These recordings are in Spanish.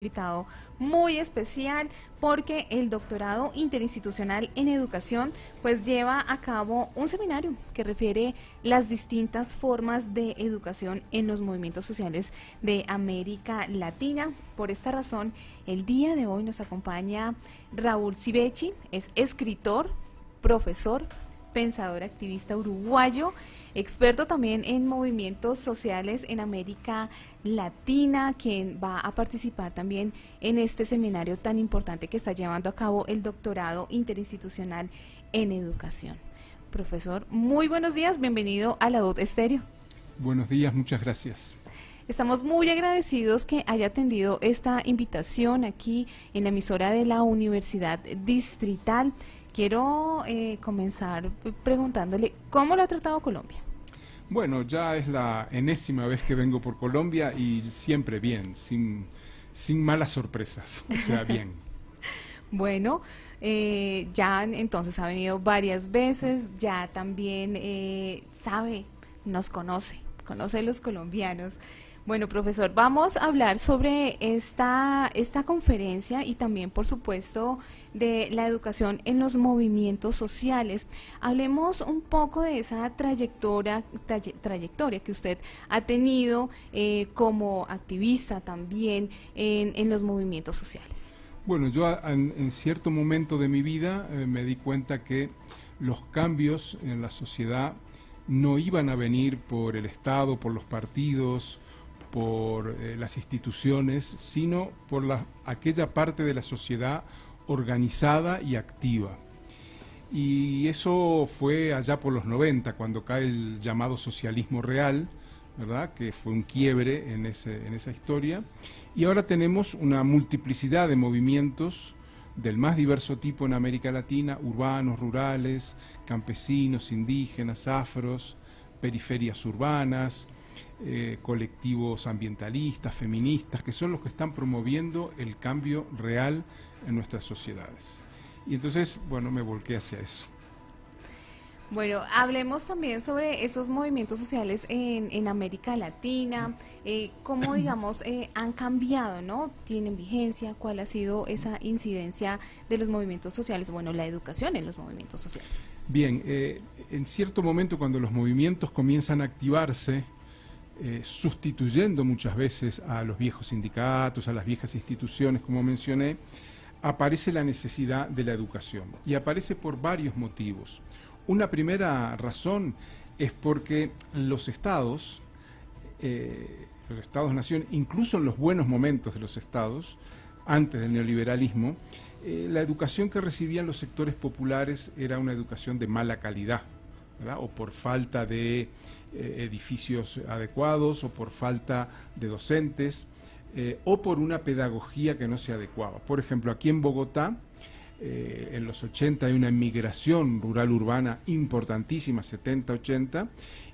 Invitado muy especial porque el doctorado interinstitucional en educación pues lleva a cabo un seminario que refiere las distintas formas de educación en los movimientos sociales de América Latina. Por esta razón, el día de hoy nos acompaña Raúl Civechi, es escritor, profesor, pensador activista uruguayo, experto también en movimientos sociales en América Latina, quien va a participar también en este seminario tan importante que está llevando a cabo el doctorado interinstitucional en educación. Profesor, muy buenos días, bienvenido a la UD Estéreo. Buenos días, muchas gracias. Estamos muy agradecidos que haya atendido esta invitación aquí en la emisora de la Universidad Distrital. Quiero comenzar preguntándole cómo lo ha tratado Colombia. Bueno, ya es la enésima vez que vengo por Colombia y siempre bien, sin malas sorpresas, o sea, bien. Bueno, ya entonces ha venido varias veces, ya también sabe, nos conoce a los colombianos. Bueno, profesor, vamos a hablar sobre esta conferencia y también, por supuesto, de la educación en los movimientos sociales. Hablemos un poco de esa trayectoria que usted ha tenido como activista también en los movimientos sociales. Bueno, yo en cierto momento de mi vida me di cuenta que los cambios en la sociedad no iban a venir por el Estado, por los partidos, por las instituciones, sino por aquella parte de la sociedad organizada y activa. Y eso fue allá por los 90, cuando cae el llamado socialismo real, ¿verdad?, que fue un quiebre en esa historia. Y ahora tenemos una multiplicidad de movimientos del más diverso tipo en América Latina, urbanos, rurales, campesinos, indígenas, afros, periferias urbanas, colectivos ambientalistas, feministas, que son los que están promoviendo el cambio real en nuestras sociedades. Y entonces, bueno, me volqué hacia eso. Bueno, hablemos también sobre esos movimientos sociales en América Latina, cómo, digamos, han cambiado, ¿no? ¿Tienen vigencia? ¿Cuál ha sido esa incidencia de los movimientos sociales? Bueno, la educación en los movimientos sociales. Bien, en cierto momento cuando los movimientos comienzan a activarse, sustituyendo muchas veces a los viejos sindicatos, a las viejas instituciones, como mencioné, aparece la necesidad de la educación. Y aparece por varios motivos. Una primera razón es porque los estados-nación, incluso en los buenos momentos de los estados, antes del neoliberalismo, la educación que recibían los sectores populares era una educación de mala calidad, ¿verdad?, o por falta de edificios adecuados, o por falta de docentes, o por una pedagogía que no se adecuaba. Por ejemplo, aquí en Bogotá, en los 80 hay una migración rural-urbana importantísima, 70-80,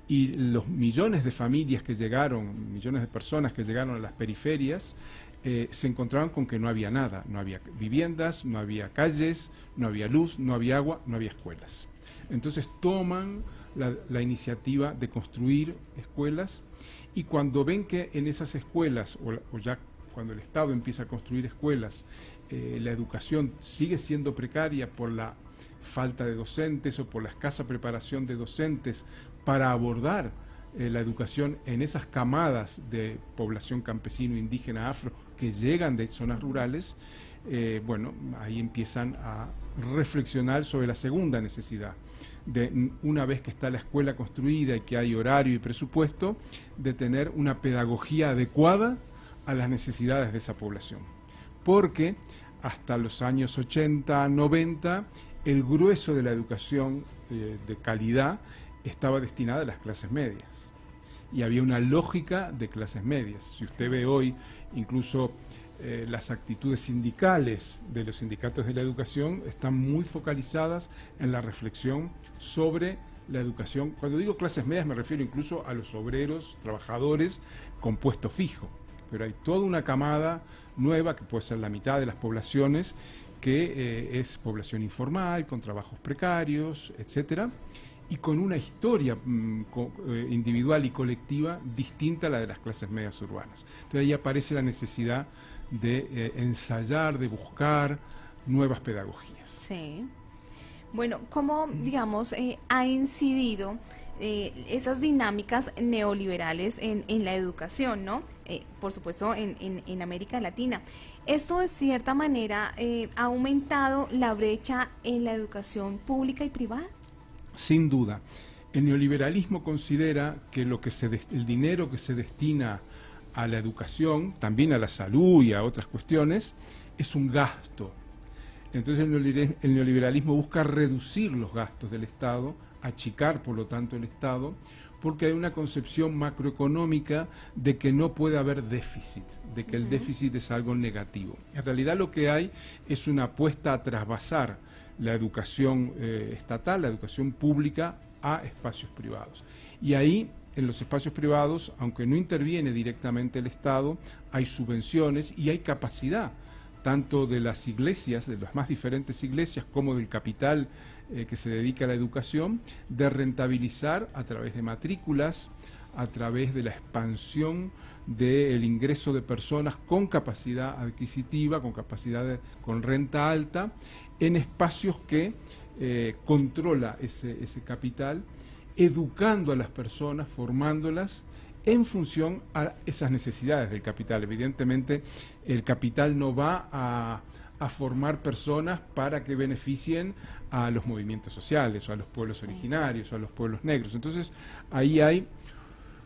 y los millones de familias que llegaron, millones de personas que llegaron a las periferias, se encontraban con que no había nada, no había viviendas, no había calles, no había luz, no había agua, no había escuelas. Entonces toman la iniciativa de construir escuelas, y cuando ven que en esas escuelas, o ya cuando el Estado empieza a construir escuelas, la educación sigue siendo precaria por la falta de docentes o por la escasa preparación de docentes para abordar la educación en esas camadas de población campesino, indígena, afro, que llegan de zonas rurales, bueno, ahí empiezan a reflexionar sobre la segunda necesidad, de una vez que está la escuela construida y que hay horario y presupuesto, de tener una pedagogía adecuada a las necesidades de esa población. Porque hasta los años 80, 90, el grueso de la educación de calidad estaba destinada a las clases medias. Y había una lógica de clases medias. Si usted ve hoy, incluso las actitudes sindicales de los sindicatos de la educación están muy focalizadas en la reflexión sobre la educación. Cuando digo clases medias me refiero incluso a los obreros, trabajadores con puesto fijo. Pero hay toda una camada nueva, que puede ser la mitad de las poblaciones, que es población informal, con trabajos precarios, etcétera, y con una historia individual y colectiva distinta a la de las clases medias urbanas. Entonces ahí aparece la necesidad de ensayar, de buscar nuevas pedagogías. Sí. Bueno, ¿cómo, digamos, ha incidido esas dinámicas neoliberales en la educación, ¿no? Por supuesto, en América Latina. Esto, de cierta manera, ha aumentado la brecha en la educación pública y privada. Sin duda. El neoliberalismo considera que el dinero que se destina a la educación, también a la salud y a otras cuestiones, es un gasto. Entonces el neoliberalismo busca reducir los gastos del Estado, achicar por lo tanto el Estado, porque hay una concepción macroeconómica de que no puede haber déficit, de que el déficit es algo negativo. En realidad lo que hay es una apuesta a trasvasar la educación estatal, la educación pública, a espacios privados. Y ahí, en los espacios privados, aunque no interviene directamente el Estado, hay subvenciones y hay capacidad, tanto de las iglesias, de las más diferentes iglesias, como del capital que se dedica a la educación, de rentabilizar a través de matrículas, a través de la expansión del ingreso de personas con capacidad adquisitiva, con renta alta, en espacios que controla ese capital, educando a las personas, formándolas en función a esas necesidades del capital. Evidentemente, el capital no va a formar personas para que beneficien a los movimientos sociales, o a los pueblos originarios, o a los pueblos negros. Entonces, ahí hay,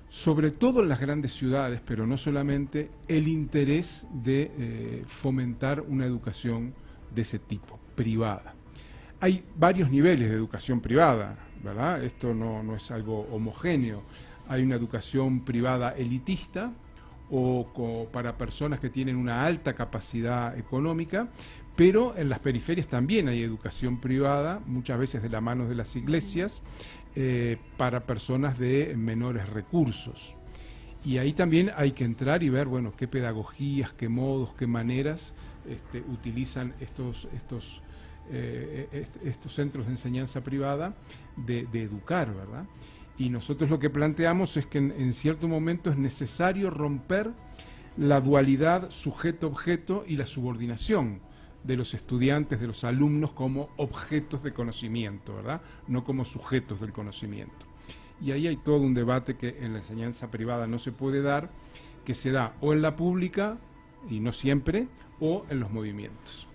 sobre todo en las grandes ciudades, pero no solamente, el interés de fomentar una educación de ese tipo, privada. Hay varios niveles de educación privada, ¿verdad? Esto no es algo homogéneo. Hay una educación privada elitista o para personas que tienen una alta capacidad económica, pero en las periferias también hay educación privada, muchas veces de la mano de las iglesias, para personas de menores recursos. Y ahí también hay que entrar y ver, bueno, qué pedagogías, qué modos, qué maneras utilizan estos centros de enseñanza privada de educar, ¿verdad? Y nosotros lo que planteamos es que en cierto momento es necesario romper la dualidad sujeto-objeto y la subordinación de los estudiantes, de los alumnos, como objetos de conocimiento, ¿verdad? No como sujetos del conocimiento. Y ahí hay todo un debate que en la enseñanza privada no se puede dar, que se da o en la pública, y no siempre, o en los movimientos.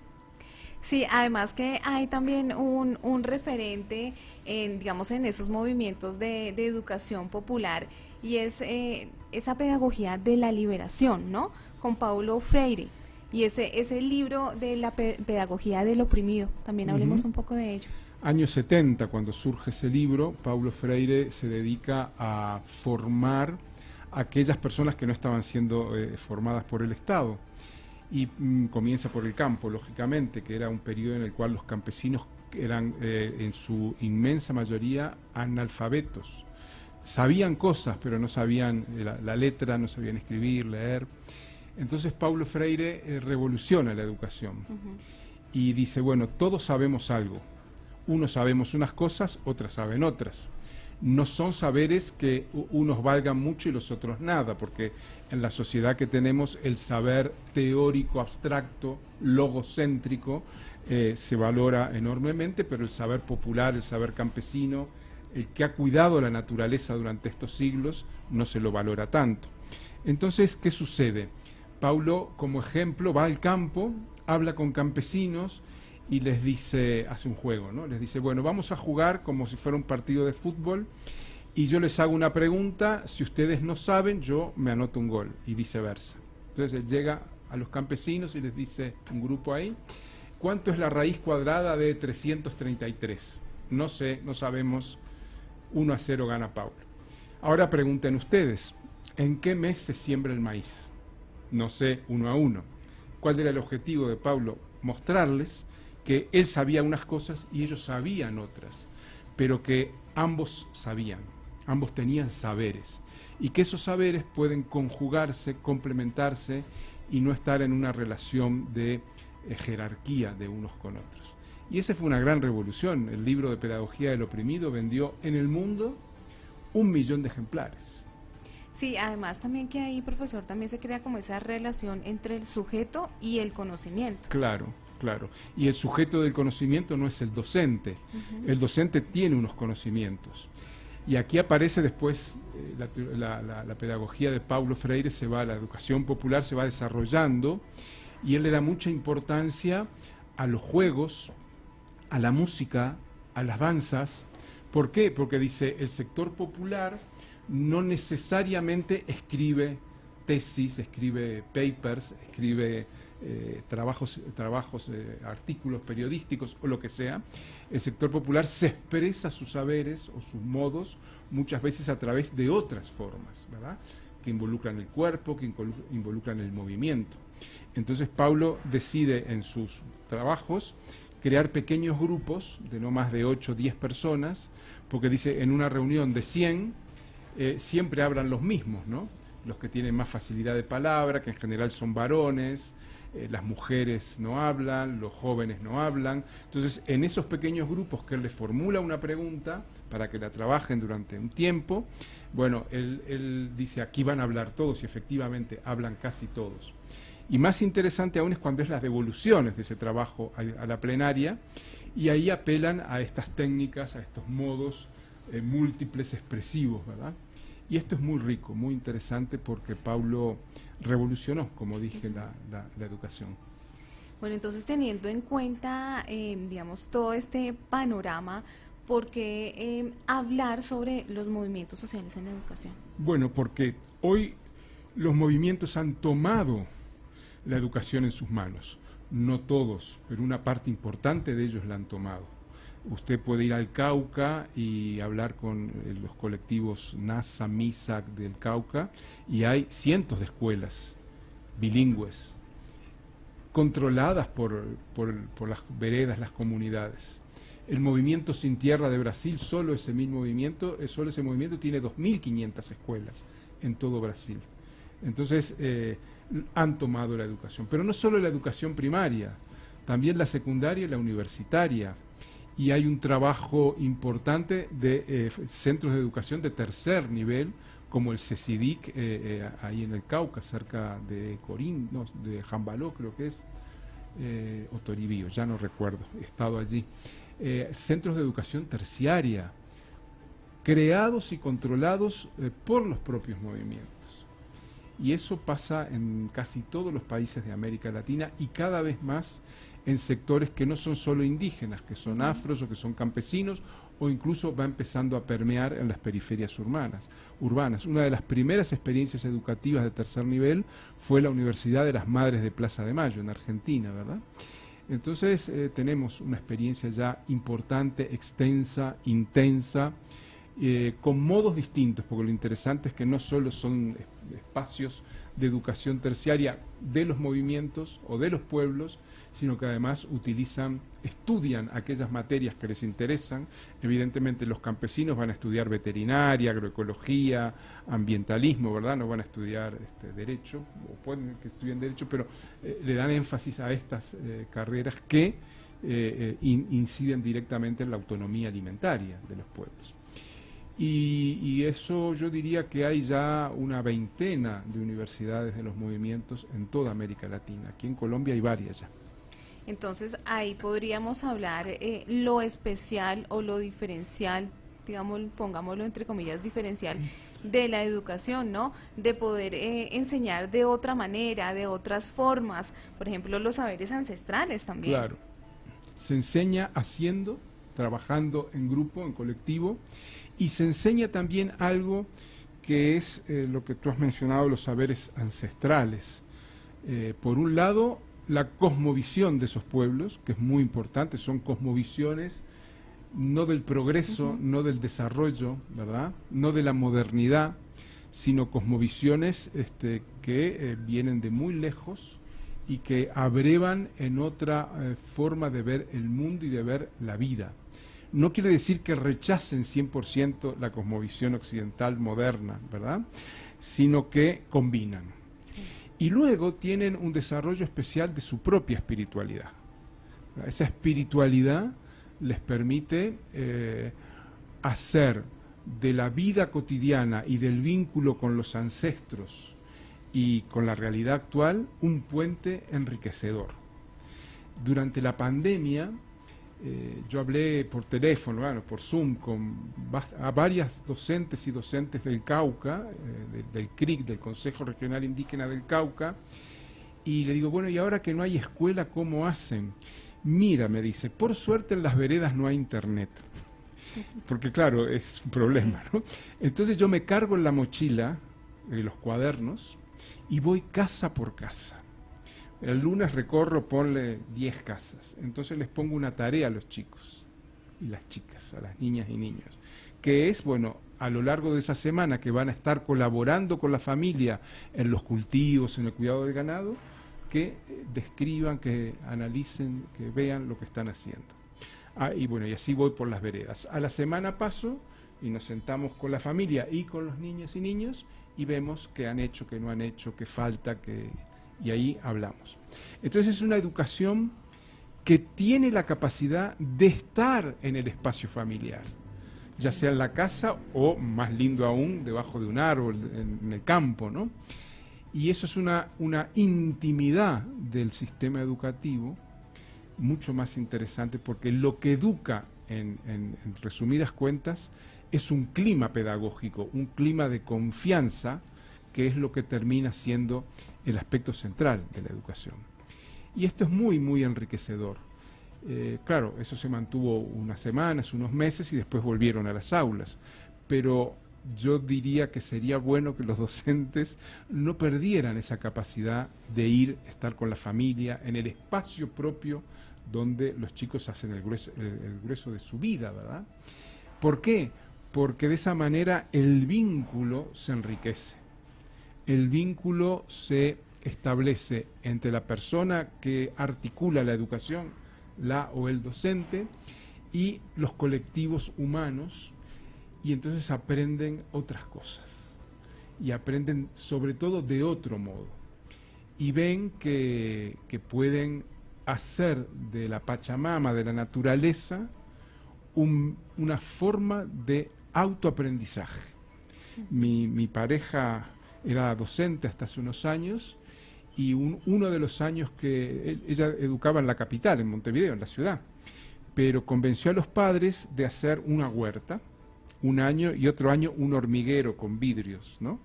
Sí, además que hay también un referente digamos, en esos movimientos de educación popular, y es esa pedagogía de la liberación, ¿no? Con Paulo Freire, y ese libro de la pedagogía del oprimido. También hablemos un poco de ello. Años 70, cuando surge ese libro, Paulo Freire se dedica a formar a aquellas personas que no estaban siendo formadas por el Estado. Y comienza por el campo, lógicamente, que era un periodo en el cual los campesinos eran en su inmensa mayoría analfabetos. Sabían cosas, pero no sabían la letra, no sabían escribir, leer. Entonces Paulo Freire revoluciona la educación y dice, bueno, todos sabemos algo. Unos sabemos unas cosas, otras saben otras. No son saberes que unos valgan mucho y los otros nada, porque en la sociedad que tenemos el saber teórico, abstracto, logocéntrico, se valora enormemente, pero el saber popular, el saber campesino, el que ha cuidado la naturaleza durante estos siglos, no se lo valora tanto. Entonces, ¿qué sucede? Paulo, como ejemplo, va al campo, habla con campesinos y les dice, hace un juego, ¿no? Les dice, bueno, vamos a jugar como si fuera un partido de fútbol y yo les hago una pregunta, si ustedes no saben, yo me anoto un gol y viceversa. Entonces él llega a los campesinos y les dice, un grupo ahí, ¿cuánto es la raíz cuadrada de 333? No sé, no sabemos, 1-0 gana Paulo. Ahora pregunten ustedes, ¿en qué mes se siembra el maíz? No sé, 1-1. ¿Cuál era el objetivo de Paulo? Mostrarles que él sabía unas cosas y ellos sabían otras, pero que ambos sabían, ambos tenían saberes, y que esos saberes pueden conjugarse, complementarse y no estar en una relación de jerarquía de unos con otros. Y esa fue una gran revolución. El libro de Pedagogía del Oprimido vendió en el mundo 1 millón de ejemplares. Sí, además también que ahí, profesor, también se crea como esa relación entre el sujeto y el conocimiento. Claro, claro. Y el sujeto del conocimiento no es el docente. El docente tiene unos conocimientos. Y aquí aparece después la pedagogía de Paulo Freire, la educación popular se va desarrollando, y él le da mucha importancia a los juegos, a la música, a las danzas. ¿Por qué? Porque dice, el sector popular no necesariamente escribe tesis, escribe papers, escribe trabajos, artículos periodísticos o lo que sea. El sector popular se expresa sus saberes o sus modos muchas veces a través de otras formas, ¿verdad?, que involucran el cuerpo, que involucran el movimiento. Entonces Paulo decide en sus trabajos crear pequeños grupos de no más de 8 o 10 personas, porque dice, en una reunión de 100, siempre hablan los mismos, ¿no? Los que tienen más facilidad de palabra, que en general son varones, las mujeres no hablan, los jóvenes no hablan. Entonces, en esos pequeños grupos que él les formula una pregunta para que la trabajen durante un tiempo, bueno, él dice, aquí van a hablar todos, y efectivamente hablan casi todos. Y más interesante aún es cuando es las devoluciones de ese trabajo a la plenaria, y ahí apelan a estas técnicas, a estos modos múltiples expresivos, ¿verdad? Y esto es muy rico, muy interesante, porque Paulo revolucionó, como dije, la educación. Bueno, entonces teniendo en cuenta, digamos, todo este panorama, ¿por qué hablar sobre los movimientos sociales en la educación? Bueno, porque hoy los movimientos han tomado la educación en sus manos. No todos, pero una parte importante de ellos la han tomado. Usted puede ir al Cauca y hablar con los colectivos NASA, MISAC del Cauca, y hay cientos de escuelas bilingües, controladas por las veredas, las comunidades. El movimiento Sin Tierra de Brasil, solo ese movimiento tiene 2.500 escuelas en todo Brasil. Entonces, han tomado la educación, pero no solo la educación primaria, también la secundaria y la universitaria. Y hay un trabajo importante de centros de educación de tercer nivel, como el CECIDIC, ahí en el Cauca, cerca de Corín, no, de Jambaló creo que es, o Toribío, ya no recuerdo, he estado allí. Centros de educación terciaria, creados y controlados por los propios movimientos. Y eso pasa en casi todos los países de América Latina, y cada vez más en sectores que no son solo indígenas, que son afros o que son campesinos, o incluso va empezando a permear en las periferias urbanas. Una de las primeras experiencias educativas de tercer nivel fue la Universidad de las Madres de Plaza de Mayo, en Argentina, ¿verdad? Entonces tenemos una experiencia ya importante, extensa, intensa, con modos distintos, porque lo interesante es que no solo son espacios de educación terciaria de los movimientos o de los pueblos, sino que además estudian aquellas materias que les interesan. Evidentemente los campesinos van a estudiar veterinaria, agroecología, ambientalismo, ¿verdad? No van a estudiar derecho, o pueden que estudien derecho, pero le dan énfasis a estas carreras que inciden directamente en la autonomía alimentaria de los pueblos. Y eso yo diría que hay ya una veintena de universidades de los movimientos en toda América Latina. Aquí en Colombia hay varias ya. Entonces ahí podríamos hablar lo especial o lo diferencial, digamos, pongámoslo entre comillas, diferencial de la educación, ¿no? De poder enseñar de otra manera, de otras formas, por ejemplo, los saberes ancestrales también. Claro, se enseña haciendo, trabajando en grupo, en colectivo, y se enseña también algo que es lo que tú has mencionado, los saberes ancestrales. Por un lado, la cosmovisión de esos pueblos, que es muy importante, son cosmovisiones no del progreso, no del desarrollo, ¿verdad?, no de la modernidad, sino cosmovisiones que vienen de muy lejos y que abrevan en otra forma de ver el mundo y de ver la vida. No quiere decir que rechacen 100% la cosmovisión occidental moderna, ¿verdad?, sino que combinan. Sí. Y luego tienen un desarrollo especial de su propia espiritualidad. Esa espiritualidad les permite hacer de la vida cotidiana y del vínculo con los ancestros y con la realidad actual, un puente enriquecedor. Durante la pandemia, yo hablé por teléfono, bueno, por Zoom, a varias docentes y docentes del Cauca, del CRIC, del Consejo Regional Indígena del Cauca, y le digo, bueno, y ahora que no hay escuela, ¿cómo hacen? Mira, me dice, por suerte en las veredas no hay internet, porque claro, es un problema, ¿no? Entonces yo me cargo en la mochila los cuadernos y voy casa por casa. El lunes recorro, ponle 10 casas. Entonces les pongo una tarea a los chicos y las chicas, a las niñas y niños, que es, bueno, a lo largo de esa semana que van a estar colaborando con la familia en los cultivos, en el cuidado del ganado, que describan, que analicen, que vean lo que están haciendo. Y bueno, y así voy por las veredas. A la semana paso y nos sentamos con la familia y con los niños y niños y vemos qué han hecho, qué no han hecho, qué falta, y ahí hablamos. Entonces es una educación que tiene la capacidad de estar en el espacio familiar, ya sea en la casa o, más lindo aún, debajo de un árbol, en el campo, ¿no? Y eso es una intimidad del sistema educativo mucho más interesante, porque lo que educa, en resumidas cuentas, es un clima pedagógico, un clima de confianza, que es lo que termina siendo el aspecto central de la educación. Y esto es muy, muy enriquecedor. Claro, eso se mantuvo unas semanas, unos meses y después volvieron a las aulas. Pero yo diría que sería bueno que los docentes no perdieran esa capacidad de estar con la familia, en el espacio propio donde los chicos hacen el grueso de su vida, ¿verdad? ¿Por qué? Porque de esa manera el vínculo se enriquece. El vínculo se establece entre la persona que articula la educación, la o el docente, y los colectivos humanos, y entonces aprenden otras cosas, y aprenden sobre todo de otro modo, y ven que pueden hacer de la Pachamama, de la naturaleza, una forma de autoaprendizaje. Mi pareja era docente hasta hace unos años, y uno de los años que ella educaba en la capital, en Montevideo, en la ciudad, pero convenció a los padres de hacer una huerta, un año, y otro año un hormiguero con vidrios, ¿no?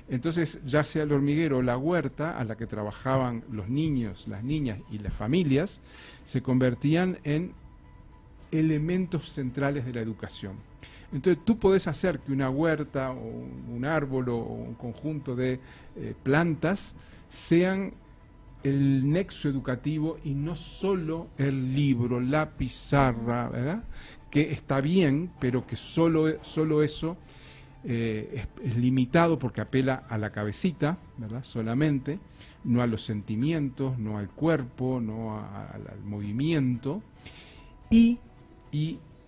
Entonces, ya sea el hormiguero o la huerta, a la que trabajaban los niños, las niñas y las familias, se convertían en elementos centrales de la educación. Entonces tú podés hacer que una huerta o un árbol o un conjunto de plantas sean el nexo educativo y no solo el libro, la pizarra, ¿verdad? Que está bien, pero que solo eso es limitado porque apela a la cabecita, ¿verdad? Solamente, no a los sentimientos, no al cuerpo, no al movimiento. Y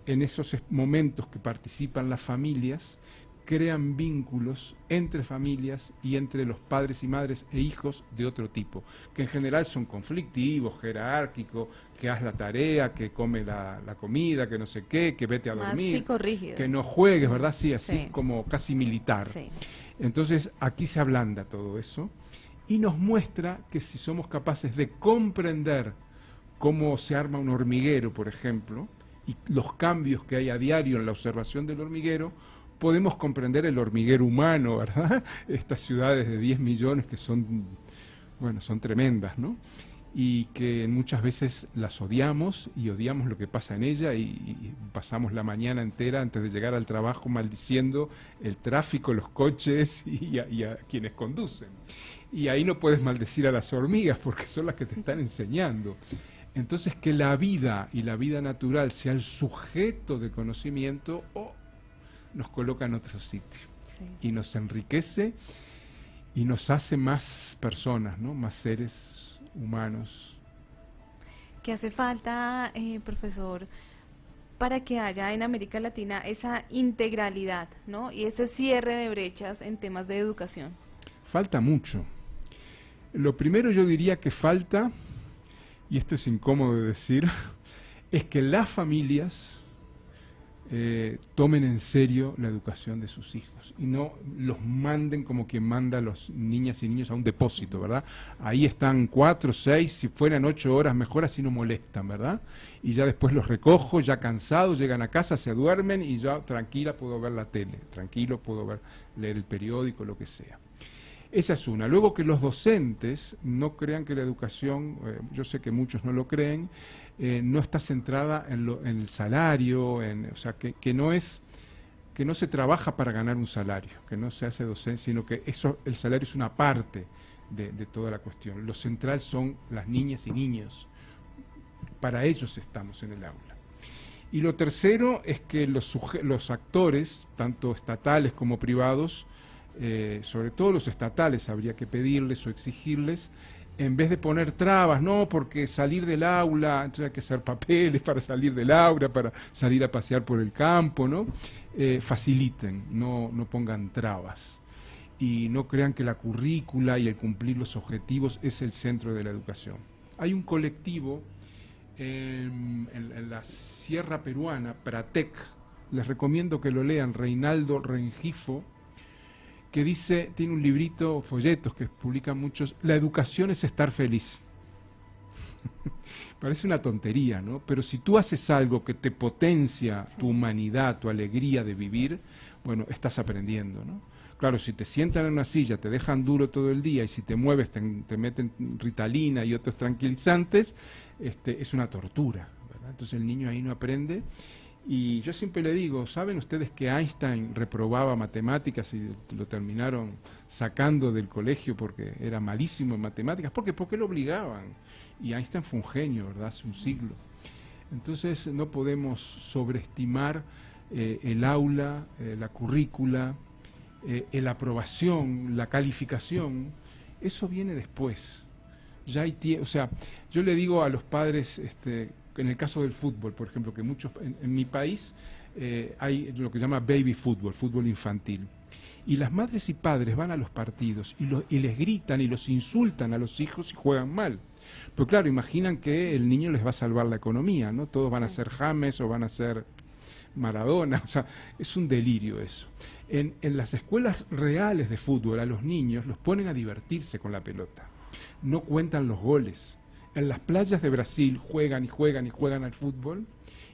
en esos momentos que participan las familias, crean vínculos entre familias y entre los padres y madres e hijos de otro tipo, que en general son conflictivos, jerárquicos, que haz la tarea, que come la comida, que no sé qué, que vete a dormir, que no juegues, ¿verdad? Sí, así como casi militar. Sí. Entonces aquí se ablanda todo eso y nos muestra que si somos capaces de comprender cómo se arma un hormiguero, por ejemplo, y los cambios que hay a diario en la observación del hormiguero, podemos comprender el hormiguero humano, ¿verdad? Estas ciudades de 10 millones que son tremendas, ¿no? Y que muchas veces las odiamos y odiamos lo que pasa en ella y pasamos la mañana entera antes de llegar al trabajo maldiciendo el tráfico, los coches y a quienes conducen. Y ahí no puedes maldecir a las hormigas porque son las que te están enseñando. Entonces, que la vida y la vida natural sea el sujeto de conocimiento nos coloca en otro sitio, sí, y nos enriquece y nos hace más personas, ¿no? Más seres humanos. ¿Qué hace falta, profesor, para que haya en América Latina esa integralidad, ¿no? Y ese cierre de brechas en temas de educación? Falta mucho. Lo primero yo diría que falta, y esto es incómodo de decir, es que las familias tomen en serio la educación de sus hijos y no los manden como quien manda a los niñas y niños a un depósito, ¿verdad? Ahí están 4, 6, si fueran 8 horas mejor, así no molestan, ¿verdad? Y ya después los recojo, ya cansados, llegan a casa, se duermen y ya tranquila puedo ver la tele, tranquilo puedo leer el periódico, lo que sea. Esa es una. Luego, que los docentes no crean que la educación, yo sé que muchos no lo creen, no está centrada en el salario, o sea, que no se trabaja para ganar un salario, que no se hace docencia, sino que el salario es una parte de toda la cuestión. Lo central son las niñas y niños. Para ellos estamos en el aula. Y lo tercero es que los actores, tanto estatales como privados, sobre todo los estatales, habría que pedirles o exigirles, en vez de poner trabas, no, porque salir del aula, entonces hay que hacer papeles para salir del aula, para salir a pasear por el campo, ¿no? Faciliten, no pongan trabas. Y no crean que la currícula y el cumplir los objetivos es el centro de la educación. Hay un colectivo en la Sierra Peruana, Pratec, les recomiendo que lo lean, Reinaldo Rengifo, que tiene un librito, folletos que publican muchos, La educación es estar feliz. Parece una tontería, ¿no? Pero si tú haces algo que te potencia tu humanidad, tu alegría de vivir, bueno, estás aprendiendo, ¿no? Claro, si te sientan en una silla, te dejan duro todo el día y si te mueves te meten Ritalina y otros tranquilizantes, es una tortura, ¿verdad? Entonces el niño ahí no aprende. Y yo siempre le digo, ¿saben ustedes que Einstein reprobaba matemáticas y lo terminaron sacando del colegio porque era malísimo en matemáticas? ¿Por qué? Porque lo obligaban. Y Einstein fue un genio, ¿verdad? Hace un siglo. Entonces no podemos sobreestimar el aula, la currícula, la aprobación, la calificación. Eso viene después. Ya hay o sea, yo le digo a los padres, en el caso del fútbol, por ejemplo, que muchos en mi país hay lo que se llama baby fútbol, fútbol infantil. Y las madres y padres van a los partidos y les gritan y los insultan a los hijos y juegan mal. Pero claro, imaginan que el niño les va a salvar la economía, ¿no? Todos van a ser James o van a ser Maradona, o sea, es un delirio eso. En las escuelas reales de fútbol a los niños los ponen a divertirse con la pelota. No cuentan los goles. En las playas de Brasil juegan y juegan y juegan al fútbol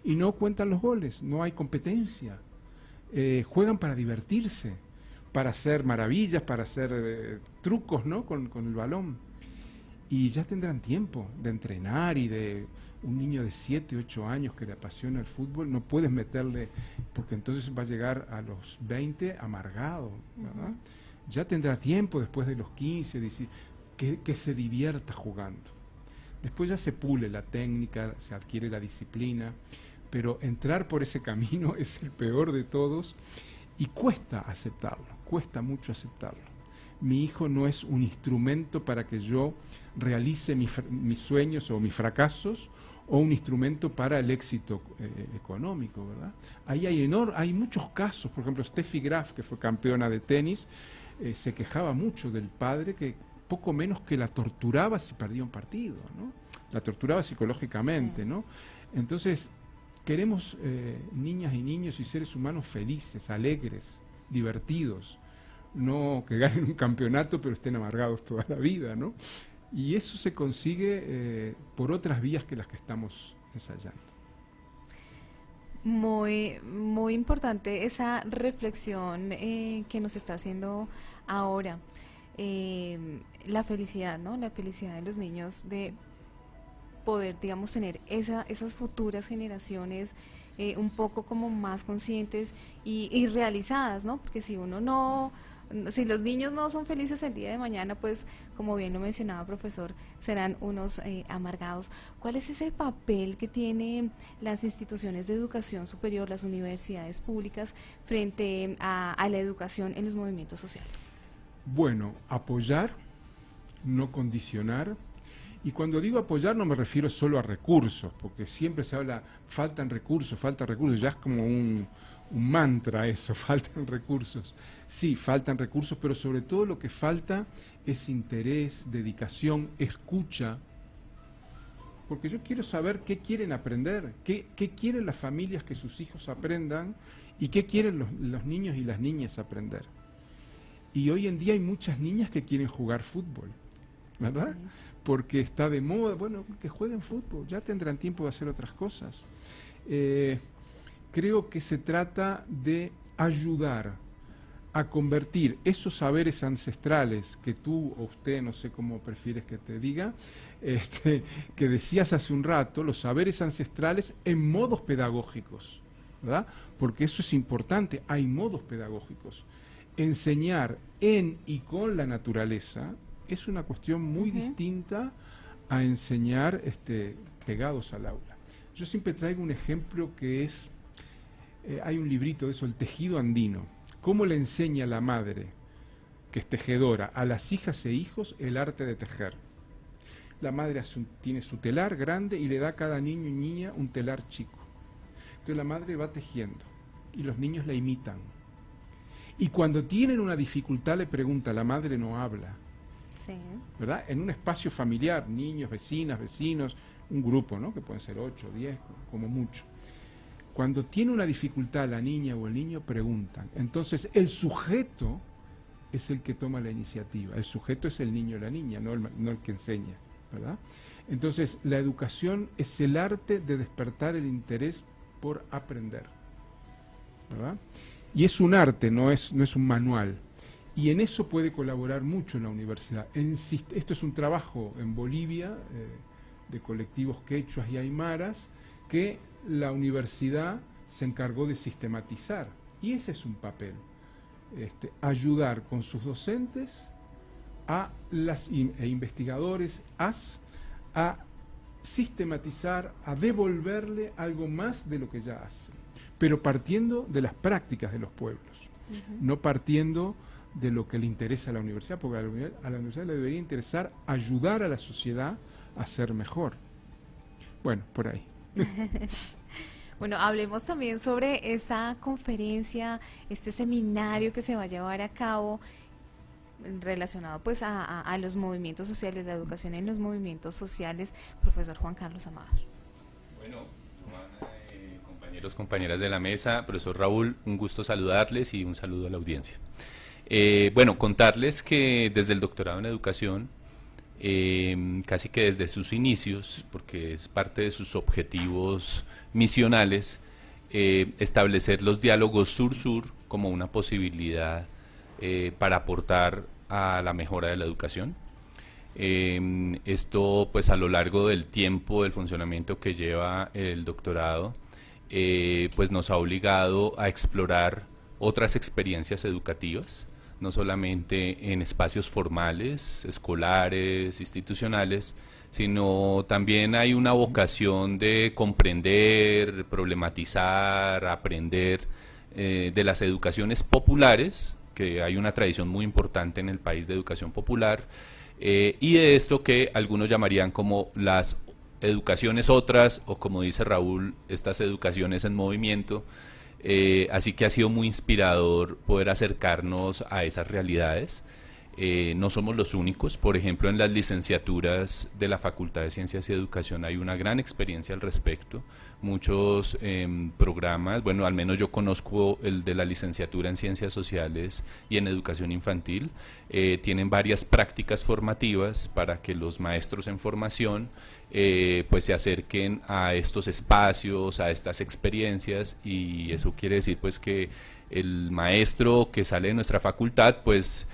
y no cuentan los goles, no hay competencia. Juegan para divertirse, para hacer maravillas, para hacer trucos, ¿no? con el balón. Y ya tendrán tiempo de entrenar y de un niño de 7, 8 años que le apasiona el fútbol, no puedes meterle, porque entonces va a llegar a los 20 amargado, ¿verdad? Ya tendrá tiempo después de los 15, 16, que se divierta jugando. Después ya se pule la técnica, se adquiere la disciplina, pero entrar por ese camino es el peor de todos y cuesta aceptarlo, cuesta mucho aceptarlo. Mi hijo no es un instrumento para que yo realice mis sueños o mis fracasos, o un instrumento para el éxito económico, ¿verdad? Ahí hay muchos casos, por ejemplo, Steffi Graf, que fue campeona de tenis, se quejaba mucho del padre que poco menos que la torturaba si perdía un partido, ¿no? La torturaba psicológicamente, ¿no? Entonces, queremos niñas y niños y seres humanos felices, alegres, divertidos, no que ganen un campeonato pero estén amargados toda la vida, ¿no? Y eso se consigue por otras vías que las que estamos ensayando. Muy, muy importante esa reflexión que nos está haciendo ahora. La felicidad, ¿no? La felicidad de los niños de poder, digamos, tener esas futuras generaciones un poco como más conscientes y realizadas, ¿no? Porque si los niños no son felices el día de mañana, pues, como bien lo mencionaba profesor, serán unos amargados. ¿Cuál es ese papel que tienen las instituciones de educación superior, las universidades públicas, frente a la educación en los movimientos sociales? Bueno, apoyar, no condicionar. Y cuando digo apoyar no me refiero solo a recursos, porque siempre se habla, faltan recursos, ya es como un mantra eso, faltan recursos. Sí, faltan recursos, pero sobre todo lo que falta es interés, dedicación, escucha. porque yo quiero saber qué quieren aprender, qué quieren las familias que sus hijos aprendan y qué quieren los niños y las niñas aprender. Y hoy en día hay muchas niñas que quieren jugar fútbol, ¿verdad? Sí. Porque está de moda, bueno, que jueguen fútbol, ya tendrán tiempo de hacer otras cosas. Creo que se trata de ayudar a convertir esos saberes ancestrales que tú o usted, no sé cómo prefieres que te diga, que decías hace un rato, los saberes ancestrales en modos pedagógicos, ¿verdad? Porque eso es importante, hay modos pedagógicos. Enseñar en y con la naturaleza es una cuestión muy distinta a enseñar pegados al aula. Yo siempre traigo un ejemplo que es, hay un librito de eso, El tejido andino. ¿Cómo le enseña la madre, que es tejedora, a las hijas e hijos el arte de tejer? La madre tiene su telar grande y le da a cada niño y niña un telar chico. Entonces la madre va tejiendo y los niños la imitan. Y cuando tienen una dificultad le pregunta, la madre no habla. Sí. ¿Verdad? En un espacio familiar, niños, vecinas, vecinos, un grupo, ¿no? Que pueden ser 8, 10, como mucho. Cuando tiene una dificultad la niña o el niño, preguntan. Entonces, el sujeto es el que toma la iniciativa. El sujeto es el niño o la niña, no el que enseña, ¿verdad? Entonces, la educación es el arte de despertar el interés por aprender, ¿verdad? Y es un arte, no es un manual. Y en eso puede colaborar mucho la universidad. Esto es un trabajo en Bolivia, de colectivos quechuas y aymaras, que la universidad se encargó de sistematizar, y ese es un papel, ayudar con sus docentes e investigadores a sistematizar, a devolverle algo más de lo que ya hacen, pero partiendo de las prácticas de los pueblos, no partiendo de lo que le interesa a la universidad, porque a la universidad le debería interesar ayudar a la sociedad a ser mejor. Bueno, por ahí. Bueno, hablemos también sobre esa conferencia, este seminario que se va a llevar a cabo relacionado pues a los movimientos sociales, la educación en los movimientos sociales, profesor Juan Carlos Amado. Bueno, compañeros, compañeras de la mesa, profesor Raúl, un gusto saludarles y un saludo a la audiencia. Bueno, contarles que desde el doctorado en educación, casi que desde sus inicios, porque es parte de sus objetivos misionales, establecer los diálogos sur-sur como una posibilidad para aportar a la mejora de la educación. Esto pues a lo largo del tiempo del funcionamiento que lleva el doctorado, pues nos ha obligado a explorar otras experiencias educativas, no solamente en espacios formales, escolares, institucionales, sino también hay una vocación de comprender, problematizar, aprender de las educaciones populares, que hay una tradición muy importante en el país de educación popular, y de esto que algunos llamarían como las educaciones otras, o como dice Raúl, estas educaciones en movimiento. Así que ha sido muy inspirador poder acercarnos a esas realidades. No somos los únicos, por ejemplo en las licenciaturas de la Facultad de Ciencias y Educación hay una gran experiencia al respecto, muchos programas, bueno, al menos yo conozco el de la licenciatura en Ciencias Sociales y en Educación Infantil, tienen varias prácticas formativas para que los maestros en formación pues se acerquen a estos espacios, a estas experiencias, y eso quiere decir pues que el maestro que sale de nuestra facultad pues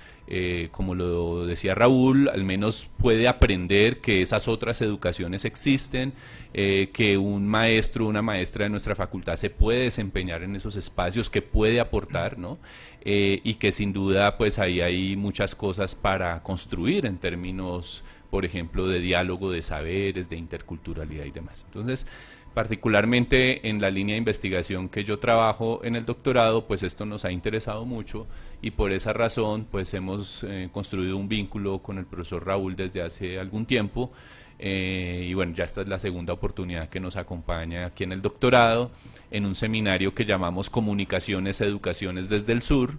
como lo decía Raúl, al menos puede aprender que esas otras educaciones existen, que un maestro, una maestra de nuestra facultad se puede desempeñar en esos espacios, que puede aportar, ¿no? Y que sin duda pues ahí hay muchas cosas para construir en términos, por ejemplo, de diálogo de saberes, de interculturalidad y demás. Entonces, particularmente en la línea de investigación que yo trabajo en el doctorado, pues esto nos ha interesado mucho y por esa razón pues hemos construido un vínculo con el profesor Raúl desde hace algún tiempo, y bueno, ya esta es la segunda oportunidad que nos acompaña aquí en el doctorado en un seminario que llamamos Comunicaciones, Educaciones desde el Sur,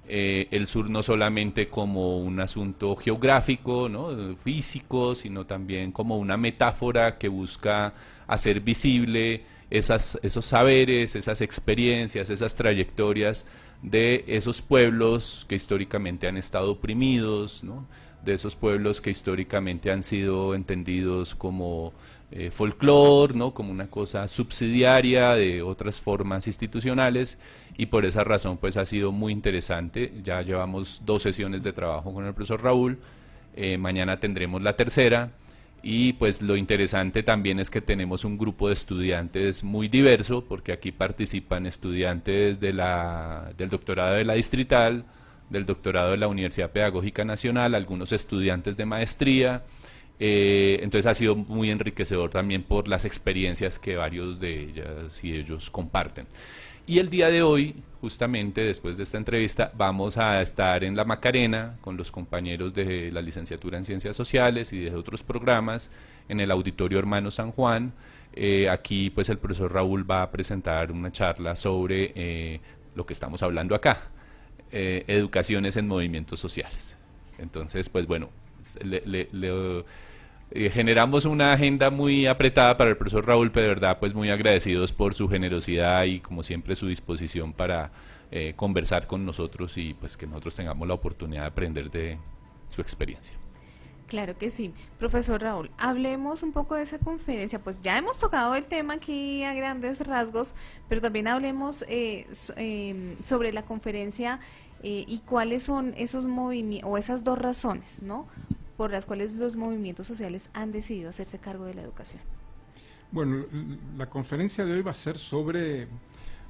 el sur no solamente como un asunto geográfico, ¿no?, físico, sino también como una metáfora que busca hacer visible esos saberes, esas experiencias, esas trayectorias de esos pueblos que históricamente han estado oprimidos, ¿no?, de esos pueblos que históricamente han sido entendidos como folclore, ¿no?, como una cosa subsidiaria de otras formas institucionales, y por esa razón pues ha sido muy interesante. Ya llevamos 2 sesiones de trabajo con el profesor Raúl, mañana tendremos la tercera, y pues lo interesante también es que tenemos un grupo de estudiantes muy diverso, porque aquí participan estudiantes del doctorado de la Distrital, del doctorado de la Universidad Pedagógica Nacional, algunos estudiantes de maestría. Entonces ha sido muy enriquecedor también por las experiencias que varios de ellas y ellos comparten. Y el día de hoy, justamente después de esta entrevista, vamos a estar en La Macarena con los compañeros de la licenciatura en Ciencias Sociales y de otros programas en el Auditorio Hermano San Juan. Aquí pues el profesor Raúl va a presentar una charla sobre lo que estamos hablando acá, educaciones en movimientos sociales. Entonces, pues bueno, generamos una agenda muy apretada para el profesor Raúl, pero de verdad pues muy agradecidos por su generosidad y como siempre su disposición para conversar con nosotros y pues que nosotros tengamos la oportunidad de aprender de su experiencia. Claro que sí. Profesor Raúl, hablemos un poco de esa conferencia. Pues ya hemos tocado el tema aquí a grandes rasgos, pero también hablemos sobre la conferencia y cuáles son esos movimientos o esas 2 razones, ¿no?, por las cuales los movimientos sociales han decidido hacerse cargo de la educación. Bueno, la conferencia de hoy va a ser sobre,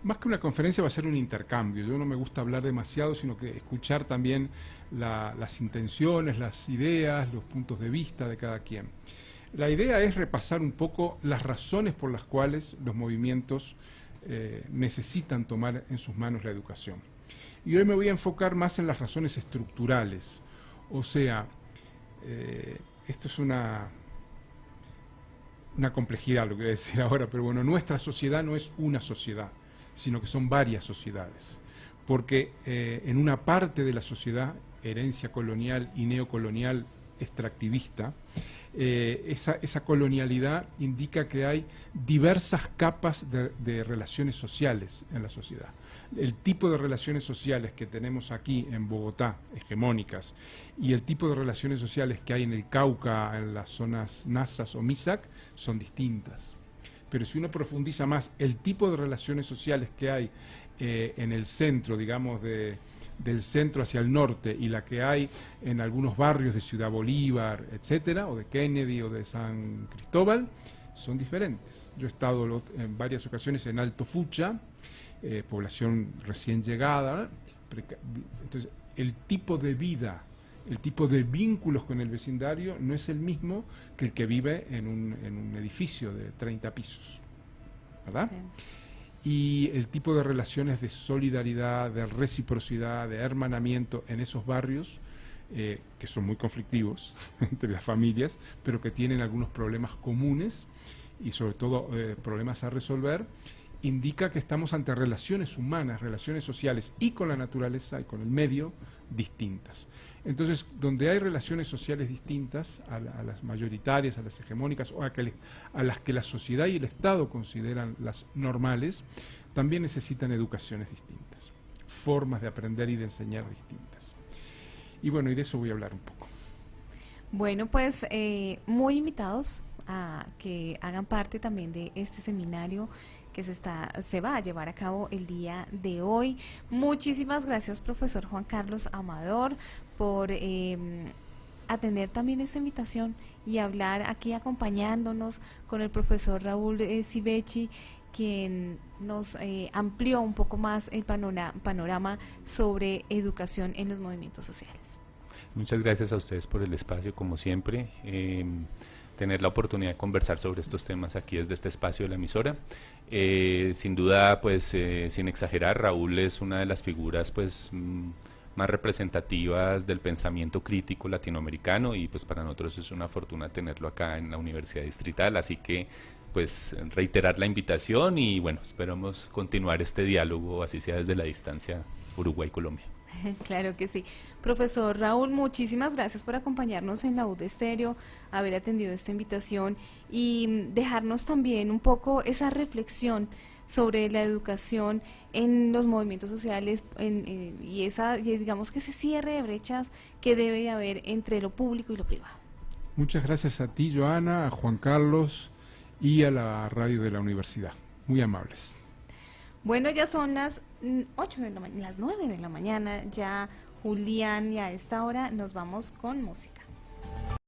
más que una conferencia, va a ser un intercambio. Yo no me gusta hablar demasiado, sino que escuchar también las intenciones, las ideas, los puntos de vista de cada quien. La idea es repasar un poco las razones por las cuales los movimientos necesitan tomar en sus manos la educación. Y hoy me voy a enfocar más en las razones estructurales, o sea, esto es una complejidad lo que voy a decir ahora, pero bueno, nuestra sociedad no es una sociedad, sino que son varias sociedades, porque en una parte de la sociedad, herencia colonial y neocolonial extractivista, esa colonialidad indica que hay diversas capas de relaciones sociales en la sociedad. El tipo de relaciones sociales que tenemos aquí en Bogotá, hegemónicas, y el tipo de relaciones sociales que hay en el Cauca, en las zonas Nazas o Misak, son distintas. Pero si uno profundiza más, el tipo de relaciones sociales que hay en el centro, digamos, del centro hacia el norte, y la que hay en algunos barrios de Ciudad Bolívar, etcétera, o de Kennedy o de San Cristóbal, son diferentes. Yo he estado en varias ocasiones en Alto Fucha, población recién llegada. Entonces, el tipo de vida, el tipo de vínculos con el vecindario no es el mismo que el que vive en un edificio de 30 pisos, ¿verdad? Sí. Y el tipo de relaciones de solidaridad, de reciprocidad, de hermanamiento en esos barrios, que son muy conflictivos entre las familias, pero que tienen algunos problemas comunes y sobre todo problemas a resolver, indica que estamos ante relaciones humanas, relaciones sociales y con la naturaleza y con el medio distintas. Entonces, donde hay relaciones sociales distintas a las mayoritarias, a las hegemónicas o a las que la sociedad y el Estado consideran las normales, también necesitan educaciones distintas, formas de aprender y de enseñar distintas. Y bueno, y de eso voy a hablar un poco. Bueno, pues muy invitados a que hagan parte también de este seminario que se va a llevar a cabo el día de hoy. Muchísimas gracias, profesor Juan Carlos Amador, por atender también esta invitación y hablar aquí acompañándonos con el profesor Raúl Civechi, quien nos amplió un poco más el panorama sobre educación en los movimientos sociales. Muchas gracias a ustedes por el espacio, como siempre. Tener la oportunidad de conversar sobre estos temas aquí desde este espacio de la emisora. Sin duda, pues sin exagerar, Raúl es una de las figuras pues más representativas del pensamiento crítico latinoamericano, y pues para nosotros es una fortuna tenerlo acá en la Universidad Distrital, así que pues reiterar la invitación y bueno, esperamos continuar este diálogo, así sea desde la distancia Uruguay-Colombia. Claro que sí. Profesor Raúl, muchísimas gracias por acompañarnos en la UD Estéreo, haber atendido esta invitación y dejarnos también un poco esa reflexión sobre la educación en los movimientos sociales y digamos que ese cierre de brechas que debe de haber entre lo público y lo privado. Muchas gracias a ti, Joana, a Juan Carlos y a la radio de la universidad. Muy amables. Bueno, ya son las 9 de la mañana, ya Julián, y a esta hora nos vamos con música.